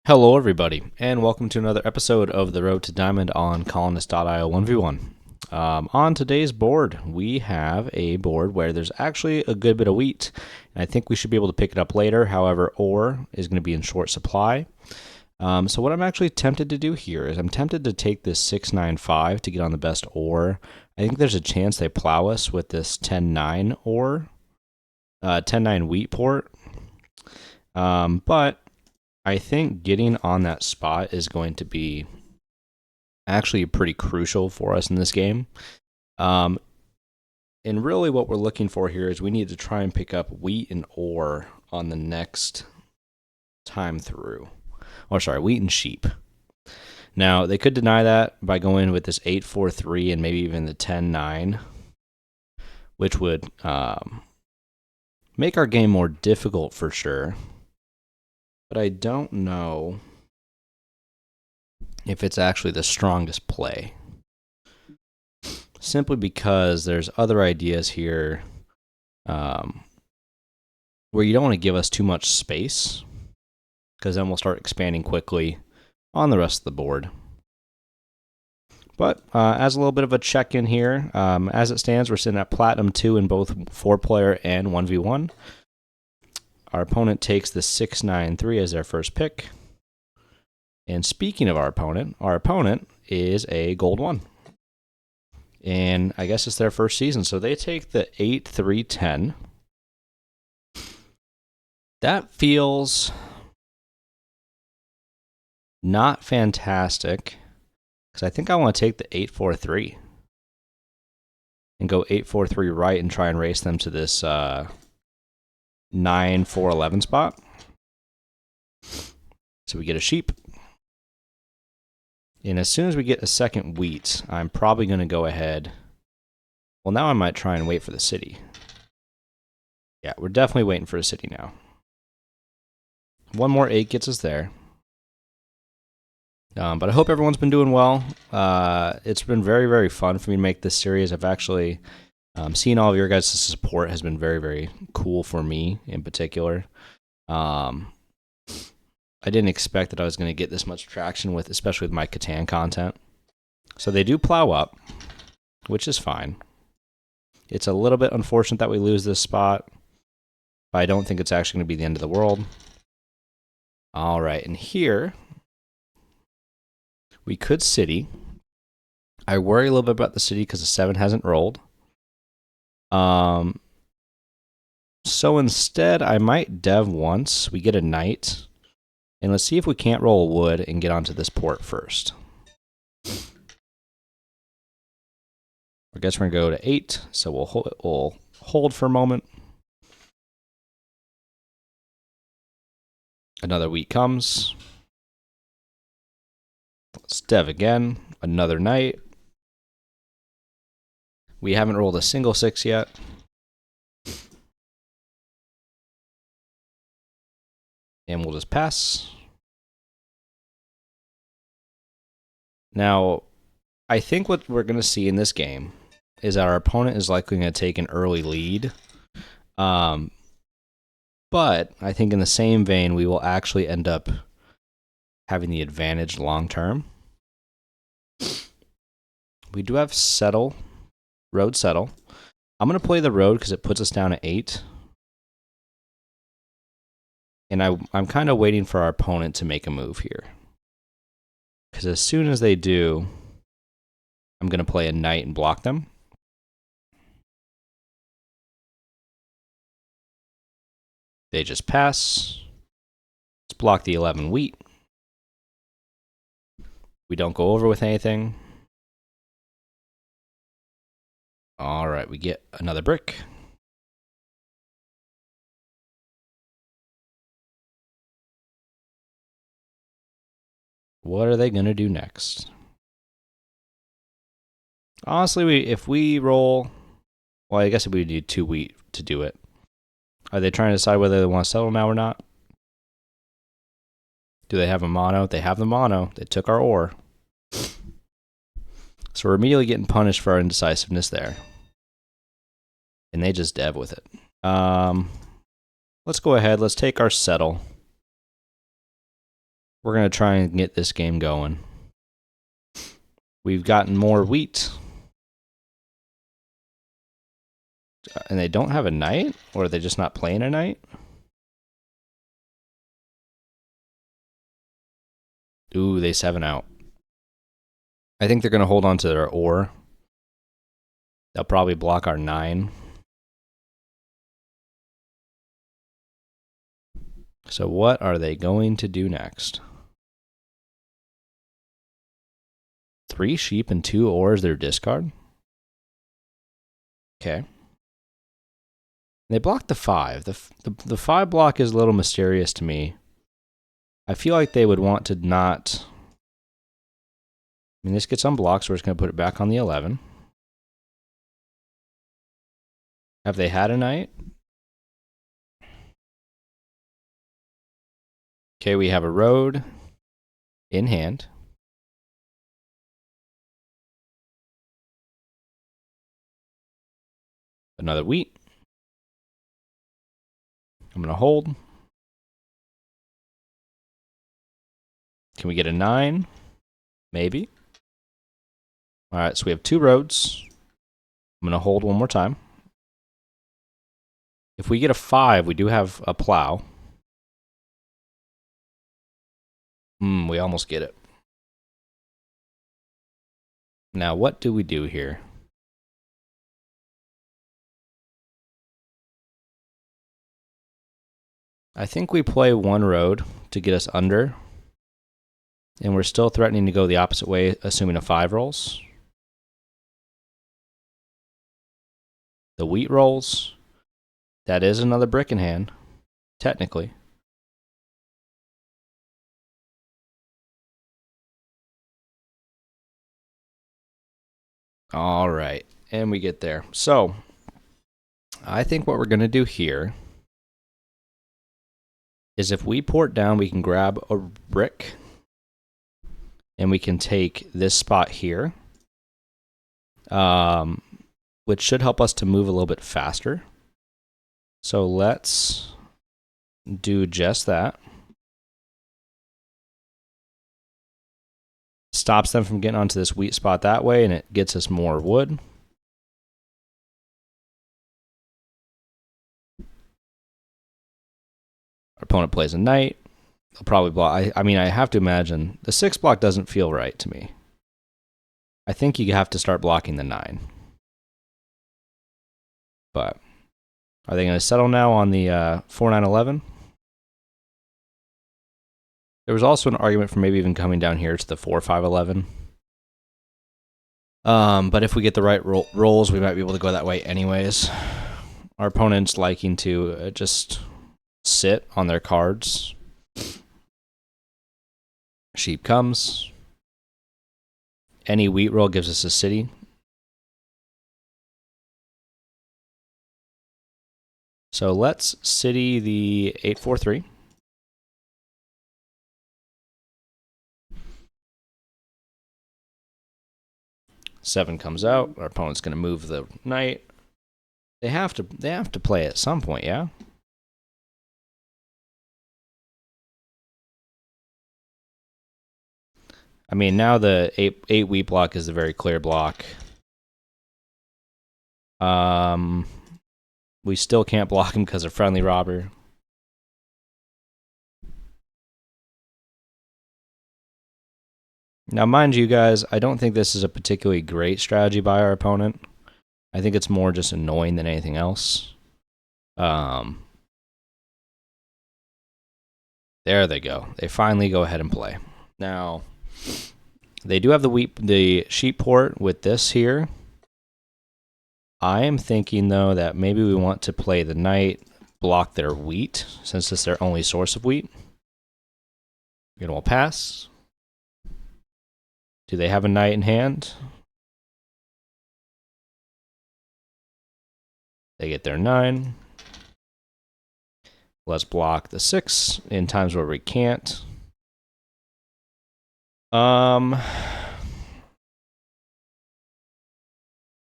Hello, everybody, and welcome to another episode of The Road to Diamond on Colonist.io 1v1. On today's board, we have a board where there's actually a good bit of wheat, and I think we should be able to pick it up later. However, ore is going to be in short supply. So what I'm actually tempted to do here is I'm tempted to take this 695 to get on the best ore. I think there's a chance they plow us with this 10-9 ore, 10-9 wheat port. But I think getting on that spot is going to be actually pretty crucial for us in this game. And really what we're looking for here is we need to try and pick up wheat and ore on the next time through. Or sorry, wheat and sheep. Now, they could deny that by going with this 8-4-3 and maybe even the 10-9, which would make our game more difficult for sure. But I don't know if it's actually the strongest play. Simply because there's other ideas here where you don't want to give us too much space, because then we'll start expanding quickly on the rest of the board. But as a little bit of a check-in here, as it stands, we're sitting at Platinum 2 in both 4-player and 1v1. Our opponent takes the 6-9-3 as their first pick. And speaking of our opponent is a Gold 1. And I guess it's their first season, so they take the 8-3-10. That feels not fantastic, because I think I want to take the 8-4-3 and go 8-4-3 right and try and race them to this 9-4-11 spot. So we get a sheep. And as soon as we get a second wheat, I'm probably going to go ahead. Well, now I might try and wait for the city. Yeah, we're definitely waiting for a city now. One more 8 gets us there. But I hope everyone's been doing well. It's been very, very fun for me to make this series. I've actually seeing all of your guys' support has been very, very cool for me in particular. I didn't expect that I was going to get this much traction with, especially with my Catan content. So they do plow up, which is fine. It's a little bit unfortunate that we lose this spot, but I don't think it's actually going to be the end of the world. All right, and here we could city. I worry a little bit about the city because the 7 hasn't rolled. So instead, I might dev once. We get a knight. And let's see if we can't roll a wood and get onto this port first. I guess we're going to go to 8, so we'll hold for a moment. Another wheat comes. Let's dev again. Another knight. We haven't rolled a single 6 yet. And we'll just pass. Now, I think what we're going to see in this game is that our opponent is likely going to take an early lead. But I think in the same vein, we will actually end up having the advantage long term. We do have settle, road settle. I'm going to play the road because it puts us down at 8. And I'm kind of waiting for our opponent to make a move here. Because as soon as they do, I'm going to play a knight and block them. They just pass. Let's block the 11 wheat. We don't go over with anything. All right, we get another brick. What are they going to do next? Honestly, if we roll... Well, I guess we need 2 wheat to do it. Are they trying to decide whether they want to settle now or not? Do they have a mono? They have the mono. They took our ore. So we're immediately getting punished for our indecisiveness there. And they just dev with it. Let's go ahead. Let's take our settle. We're going to try and get this game going. We've gotten more wheat. And they don't have a knight? Or are they just not playing a knight? Ooh, they 7 out. I think they're going to hold on to their ore. They'll probably block our 9. So what are they going to do next? 3 sheep and 2 ores their discard? Okay. They blocked the 5. The 5 block is a little mysterious to me. I feel like they would want to not... I mean, this gets unblocked, so we're just going to put it back on the 11. Have they had a knight? Okay, we have a road in hand. Another wheat. I'm going to hold. Can we get a 9? Maybe. All right, so we have 2 roads. I'm going to hold one more time. If we get a 5, we do have a plow. We almost get it. Now, what do we do here? I think we play 1 road to get us under. And we're still threatening to go the opposite way, assuming a 5 rolls. The wheat rolls. That is another brick in hand, technically. All right, and we get there. So, I think what we're going to do here is if we port down, we can grab a brick, and we can take this spot here, which should help us to move a little bit faster. So let's do just that. Stops them from getting onto this wheat spot that way, and it gets us more wood. Our opponent plays a knight. They'll probably block. I mean, I have to imagine the 6 block doesn't feel right to me. I think you have to start blocking the 9. But are they going to settle now on the 4-9-11? There was also an argument for maybe even coming down here to the 4-5-11. But if we get the right rolls, we might be able to go that way anyways. Our opponent's liking to just sit on their cards. Sheep comes. Any wheat roll gives us a city. So let's city the 8-4-3. Seven comes out. Our opponent's going to move the knight. They have to play at some point, yeah? I mean, now the 8 wheat block is a very clear block. We still can't block him because of friendly robber. Now, mind you guys, I don't think this is a particularly great strategy by our opponent. I think it's more just annoying than anything else. There they go. They finally go ahead and play. Now, they do have the sheep port with this here. I am thinking, though, that maybe we want to play the knight, block their wheat, since it's their only source of wheat. We're going to pass. Do they have a knight in hand? They get their 9. Let's block the 6 in times where we can't. And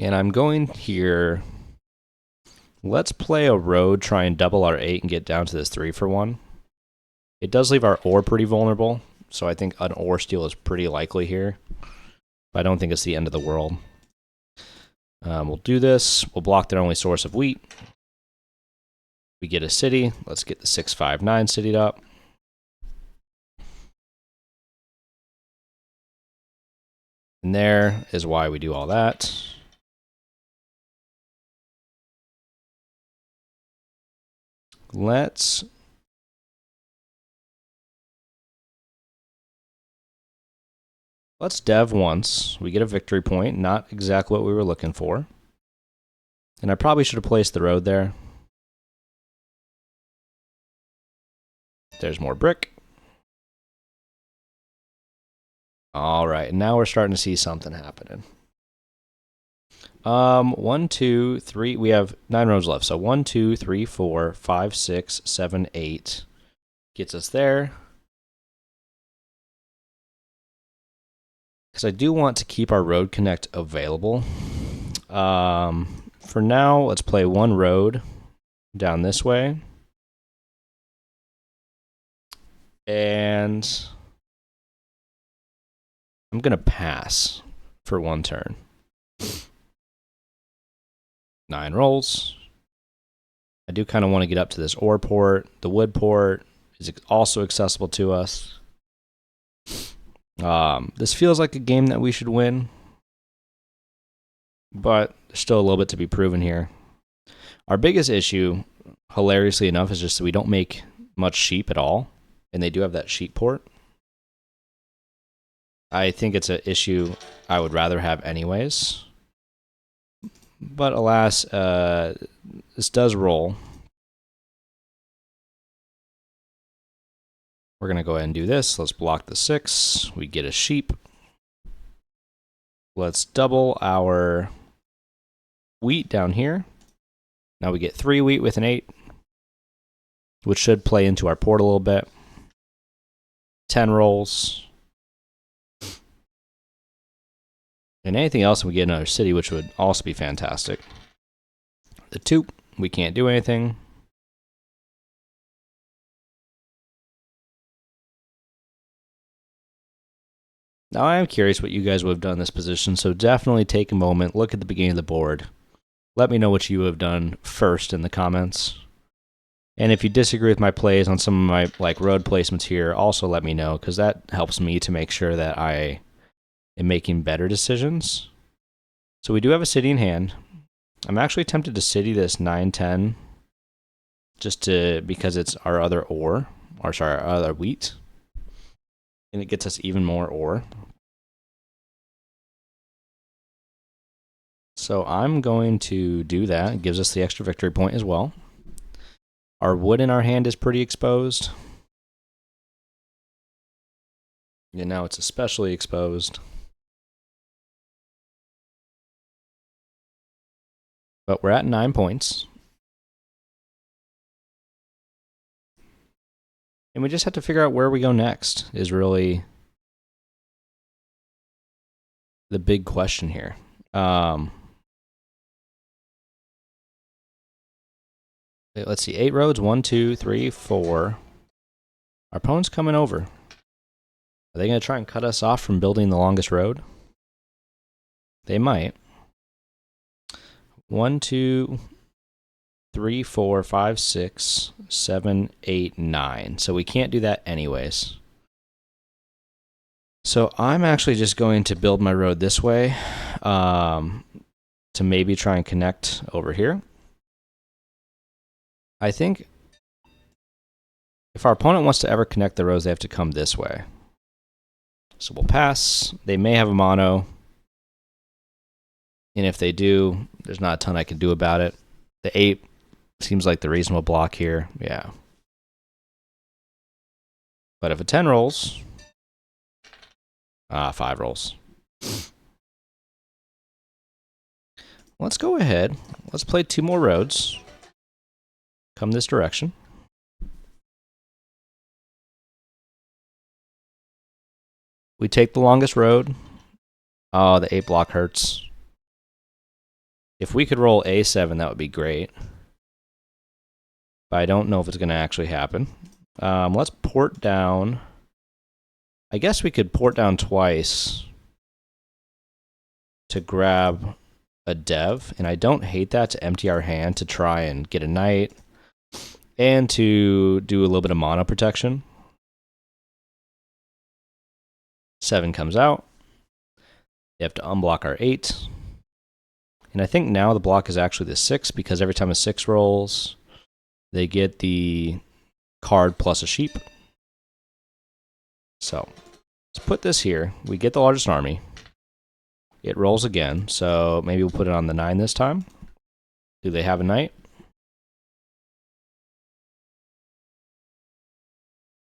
I'm going here. Let's play a road, try and double our 8 and get down to this 3-for-1. It does leave our ore pretty vulnerable. so I think an ore steal is pretty likely here. But I don't think it's the end of the world. We'll do this. We'll block their only source of wheat. We get a city. Let's get the 659 citied up. And there is why we do all that. Let's dev once. We get a victory point. Not exactly what we were looking for. And I probably should have placed the road there. There's more brick. All right, now we're starting to see something happening. 1, 2, 3. We have 9 rows left. So 1, 2, 3, 4, 5, 6, 7, 8 gets us there. Because I do want to keep our road connect available. For now, let's play one road down this way. And I'm going to pass for one turn. 9 rolls. I do kind of want to get up to this ore port. The wood port is also accessible to us. This feels like a game that we should win, but there's still a little bit to be proven here. Our biggest issue, hilariously enough, is just that we don't make much sheep at all, and they do have that sheep port. I think it's an issue I would rather have anyways. But alas, this does roll. We're going to go ahead and do this. Let's block the 6. We get a sheep. Let's double our wheat down here. Now we get 3 wheat with an 8, which should play into our port a little bit. 10 rolls. And anything else, we get another city, which would also be fantastic. The 2, we can't do anything. Now, I am curious what you guys would have done in this position, so definitely take a moment, look at the beginning of the board. Let me know what you have done first in the comments. And if you disagree with my plays on some of my road placements here, also let me know, because that helps me to make sure that I am making better decisions. So we do have a city in hand. I'm actually tempted to city this 9-10, because it's our other ore, or sorry, our other wheat. And it gets us even more ore. So I'm going to do that. It gives us the extra victory point as well. Our wood in our hand is pretty exposed. And now it's especially exposed. But we're at 9 points. And we just have to figure out where we go next is really the big question here. Let's see, 8 roads, 1, 2, 3, 4. Our opponent's coming over. Are they going to try and cut us off from building the longest road? They might. 1, 2, 3, 4, 5, 6, 7, 8, 9. So we can't do that anyways. So I'm actually just going to build my road this way to maybe try and connect over here. I think if our opponent wants to ever connect the roads, they have to come this way. So we'll pass. They may have a mono. And if they do, there's not a ton I can do about it. The 8 seems like the reasonable block here. Yeah. But if a 10 rolls, 5 rolls. Let's go ahead. Let's play 2 more roads. Come this direction. We take the longest road. Oh, the 8 block hurts. If we could roll A7, that would be great. But I don't know if it's going to actually happen. Let's port down I guess we could port down twice to grab a dev, and I don't hate that, to empty our hand to try and get a knight and to do a little bit of mana protection. 7 comes out. They have to unblock our 8. And I think now the block is actually the 6, because every time a 6 rolls, they get the card plus a sheep. So let's put this here. We get the largest army. It rolls again, so maybe we'll put it on the 9 this time. Do they have a knight?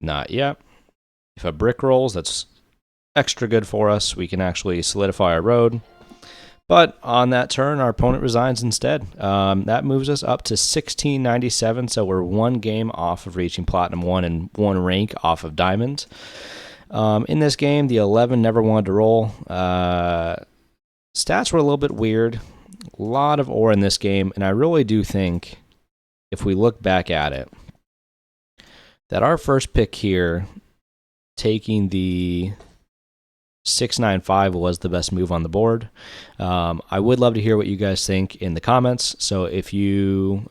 Not yet. If a brick rolls, that's extra good for us. We can actually solidify our road. But on that turn, our opponent resigns instead. That moves us up to 1697, so we're 1 game off of reaching Platinum 1 and 1 rank off of Diamond. In this game, the 11 never wanted to roll. Stats were a little bit weird. A lot of ore in this game, and I really do think, if we look back at it, that our first pick here, taking the 695, was the best move on the board. I would love to hear what you guys think in the comments. So if you,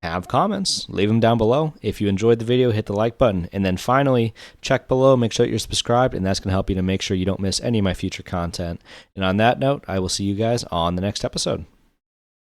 have comments, leave them down below. If you enjoyed the video, hit the like button. And then finally, check below, make sure that you're subscribed, and that's going to help you to make sure you don't miss any of my future content. And on that note, I will see you guys on the next episode.